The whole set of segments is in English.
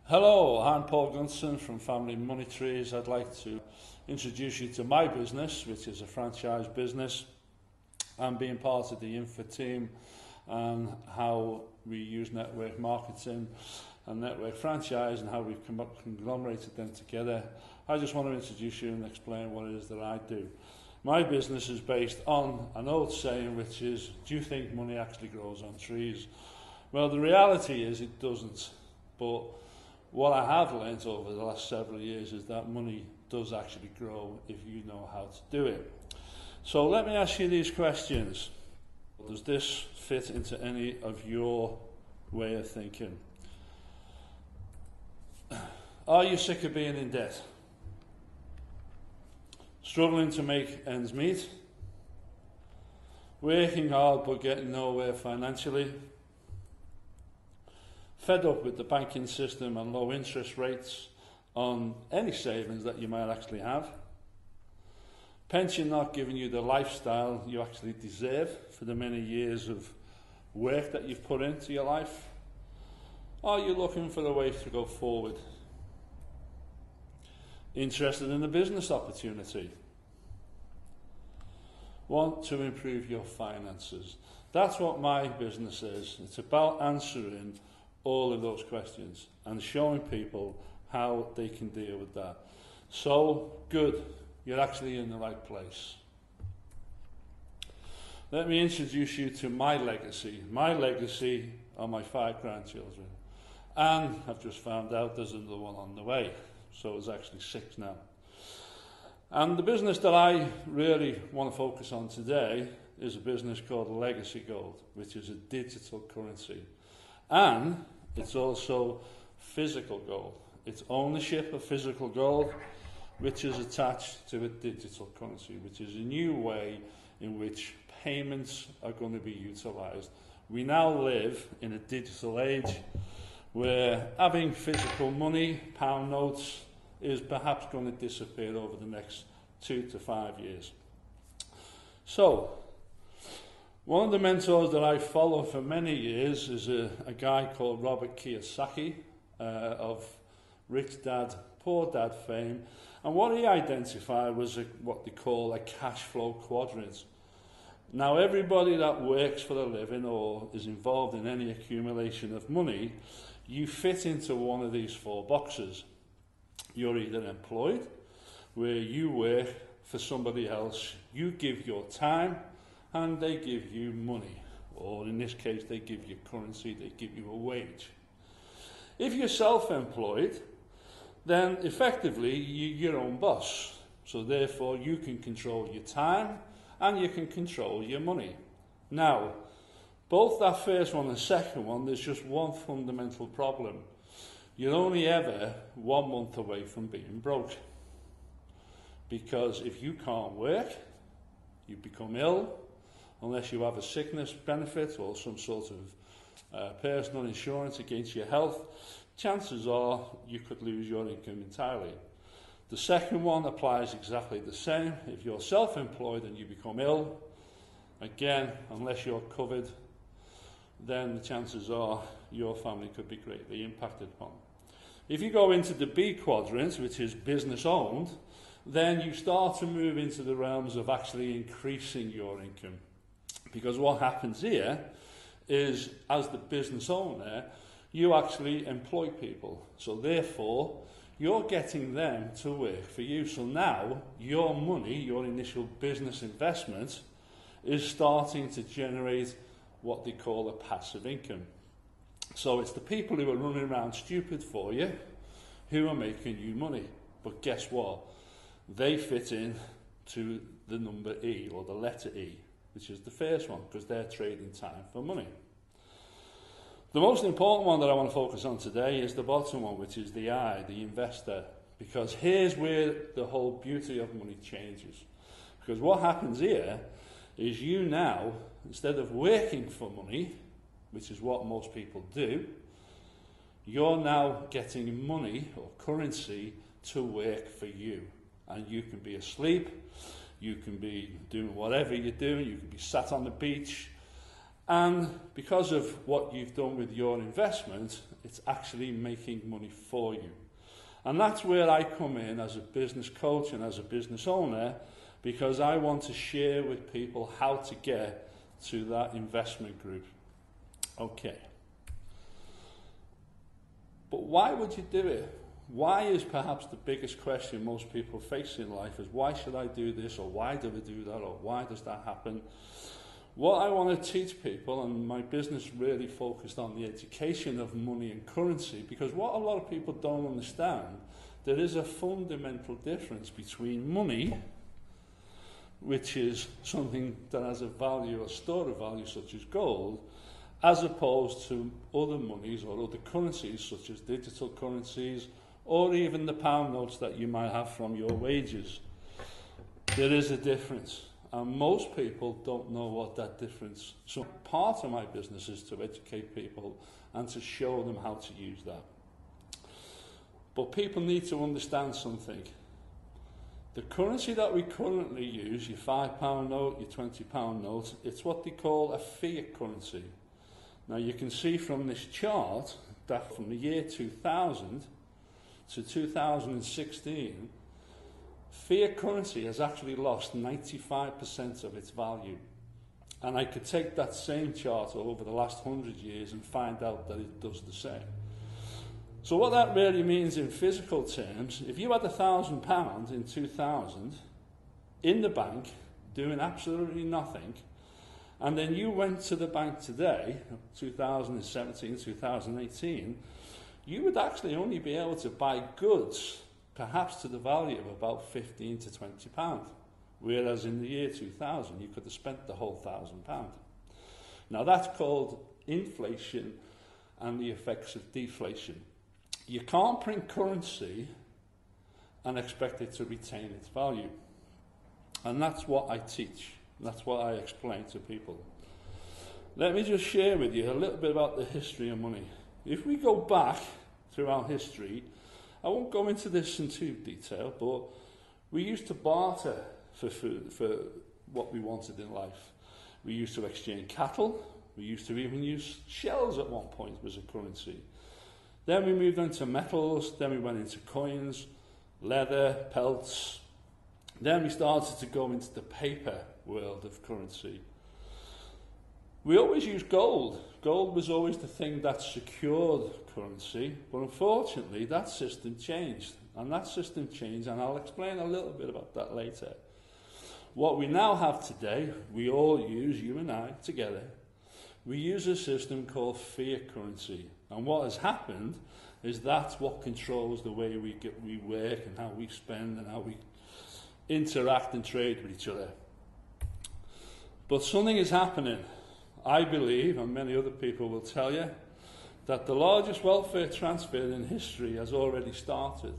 Hello, I'm Paul Gunson from Family Money Trees. I'd like to introduce you to my business, which is a franchise business, and being part of the Info team and how we use network marketing and network franchise and how we've conglomerated them together. I just want to introduce you and explain what it is that I do. My business is based on an old saying, which is, do you think money actually grows on trees? Well, the reality is it doesn't, but what I have learnt over the last several years is that money does actually grow if you know how to do it. So let me ask you these questions. Does this fit into any of your way of thinking? Are you sick of being in debt? Struggling to make ends meet? Working hard but getting nowhere financially? Fed up with the banking system and low interest rates on any savings that you might actually have? Pension not giving you the lifestyle you actually deserve for the many years of work that you've put into your life? Are you looking for a way to go forward? Interested in a business opportunity? Want to improve your finances? That's what my business is. It's about answering all of those questions and showing people how they can deal with that. So, good, you're actually in the right place. Let me introduce you to my legacy. My legacy are my 5 grandchildren. And I've just found out there's another one on the way. So there's actually 6 now. And the business that I really want to focus on today is a business called Legacy Gold, which is a digital currency. And it's also physical gold. It's ownership of physical gold, which is attached to a digital currency, which is a new way in which payments are going to be utilised. We now live in a digital age where having physical money, pound notes, is perhaps going to disappear over the next 2 to 5 years. So, one of the mentors that I follow for many years is a guy called Robert Kiyosaki of Rich Dad, Poor Dad fame. And what he identified was what they call a cash flow quadrant. Now, everybody that works for a living or is involved in any accumulation of money, you fit into one of these 4 boxes. You're either employed, where you work for somebody else, you give your time, and they give you money, or in this case they give you currency, they give you a wage. If you're self-employed, then effectively you're your own boss, so therefore you can control your time and you can control your money. Now, both that first one and second one, there's just one fundamental problem. You're only ever 1 month away from being broke, because if you can't work, you become ill, unless you have a sickness benefit or some sort of personal insurance against your health, chances are you could lose your income entirely. The second one applies exactly the same. If you're self-employed and you become ill, again, unless you're covered, then the chances are your family could be greatly impacted upon. If you go into the B quadrant, which is business owned, then you start to move into the realms of actually increasing your income. Because what happens here is, as the business owner, you actually employ people. So therefore, you're getting them to work for you. So now, your money, your initial business investment, is starting to generate what they call a passive income. So it's the people who are running around stupid for you who are making you money. But guess what? They fit in to the number E, or the letter E, which is the first one, because they're trading time for money. The most important one that I want to focus on today is the bottom one, which is the I, the investor, because here's where the whole beauty of money changes. Because what happens here is you now, instead of working for money, which is what most people do, you're now getting money or currency to work for you. And you can be asleep, you can be doing whatever you're doing, you can be sat on the beach, And because of what you've done with your investment, it's actually making money for you. And that's where I come in as a business coach and as a business owner, because I want to share with people how to get to that investment group. Okay. But why would you do it? Why is perhaps the biggest question most people face in life is, why should I do this, or why do I do that, or why does that happen? What I want to teach people, and my business really focused on the education of money and currency, because what a lot of people don't understand, there is a fundamental difference between money, which is something that has a value, a store of value such as gold, as opposed to other monies or other currencies such as digital currencies, or even the pound notes that you might have from your wages. There is a difference, and most people don't know what that difference. So part of my business is to educate people and to show them how to use that. But people need to understand something. The currency that we currently use, your £5 note, your £20 note, it's what they call a fiat currency. Now you can see from this chart that from the year 2000 to 2016, fiat currency has actually lost 95% of its value. And I could take that same chart over the last 100 years and find out that it does the same. So what that really means in physical terms, if you had £1,000 in 2000 in the bank doing absolutely nothing, and then you went to the bank today, 2017, 2018, you would actually only be able to buy goods perhaps to the value of about £15 to £20, whereas in the year 2000 you could have spent the whole £1,000. Now that's called inflation and the effects of deflation. You can't print currency and expect it to retain its value. And that's what I teach. That's what I explain to people. Let me just share with you a little bit about the history of money. If we go back through our history, I won't go into this in too detail, but we used to barter for food, for what we wanted in life. We used to exchange cattle. We used to even use shells at one point as a currency. Then we moved on to metals, then we went into coins, leather, pelts. Then we started to go into the paper world of currency. We always used gold. Gold was always the thing that secured currency, but unfortunately that system changed. And I'll explain a little bit about that later. What we now have today, we all use, you and I together, we use a system called fiat currency. And what has happened is that's what controls the way we work and how we spend and how we interact and trade with each other. But something is happening. I believe, and many other people will tell you, that the largest welfare transfer in history has already started.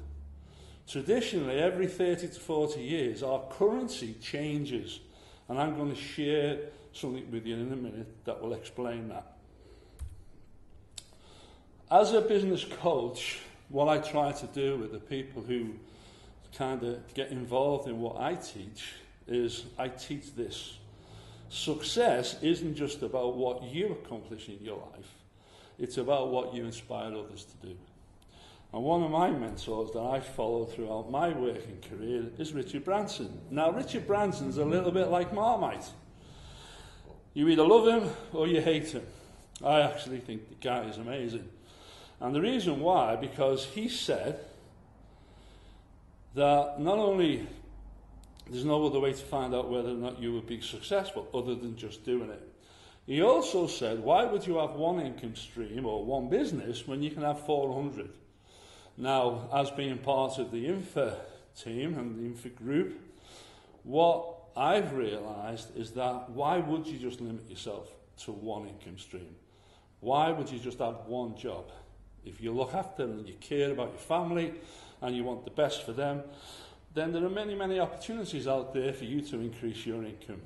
Traditionally, every 30 to 40 years, our currency changes. And I'm going to share something with you in a minute that will explain that. As a business coach, what I try to do with the people who kind of get involved in what I teach is I teach this. Success isn't just about what you accomplish in your life. It's about what you inspire others to do. And one of my mentors that I follow throughout my working career is Richard Branson. Now, Richard Branson's a little bit like Marmite. You either love him or you hate him. I actually think the guy is amazing. And the reason why, because he said that not only there's no other way to find out whether or not you will be successful other than just doing it. He also said, why would you have one income stream or one business when you can have 400? Now, as being part of the Infa team and the Infa group, what I've realised is that why would you just limit yourself to one income stream? Why would you just have one job? If you look after and you care about your family and you want the best for them, then there are many, many opportunities out there for you to increase your income.